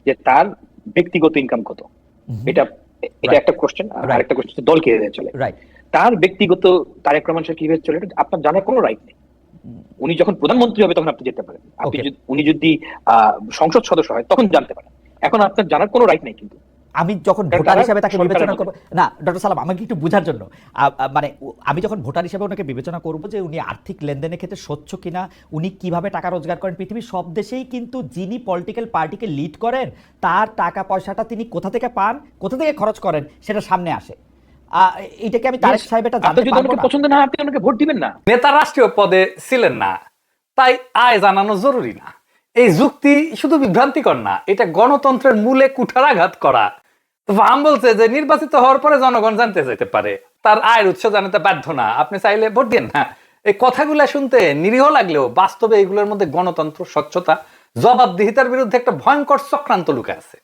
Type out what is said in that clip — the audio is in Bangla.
যে তার ব্যক্তিগত ইনকাম কত। এটা এটা রাইট একটা কোশ্চেন। আর রাইট আরেকটা কোশ্চেন দল কিভাবে চলে। রাইট তার ব্যক্তিগত তারেক রহমান সাহেব কিভাবে চলে এটা আপনার জানার কোনো রাইট নেই। উনি যখন প্রধানমন্ত্রী হবে তখন আপনি যেতে পারেন, আপনি ওকে। উনি যদি সংসদ সদস্য হয় তখন জানতে পারেন। এখন আপনার জানার কোনো রাইট নেই কিন্তু, আমি যখন কারণ ভোটার তারা হিসেবে তাকে সরকারের বিবেচনা মধ্যে। করব, না ডক্টর সালাম আমাকে একটু বোঝার জন্য, মানে আমি যখন ভোটার হিসেবে ওনাকে বিবেচনা করব যে উনি আর্থিক লেনদেনের ক্ষেত্রে স্বচ্ছ কিনা, উনি কিভাবে টাকা রোজগার করেন, পৃথিবীর সব দেশেই কিন্তু যিনি পলিটিক্যাল পার্টিকে লিড করেন তার টাকা পয়সাটা তিনি কোথা থেকে পান, কোথা থেকে খরচ করেন সেটা সামনে আসে। এইটাকে আমি তারেক Yes, সাহেব এটা আপনি জানতে যদি পারবো আমাকে না? পছন্দ না হয় আপনি আমাকে ভোট দিবেন না। নেতা রাষ্ট্রীয় পদে ছিলেন না, তাই আয় জানানো জরুরি না। এই যুক্তি শুধু বিভ্রান্তিকর না, এটা গণতন্ত্রের মূলে কুঠারাঘাত করা। তো ফাহাম বলছে যে নির্বাচিত হওয়ার পরে জনগণ জানতে চাইতে পারে, তার আয়ের উৎস জানাতে বাধ্য না, আপনি চাইলে ভোট দেন না। এই কথাগুলো শুনতে নিরীহ লাগলেও বাস্তবে এগুলোর মধ্যে গণতন্ত্র, স্বচ্ছতা, জবাবদিহিতার বিরুদ্ধে একটা ভয়ঙ্কর চক্রান্ত লুকে আছে।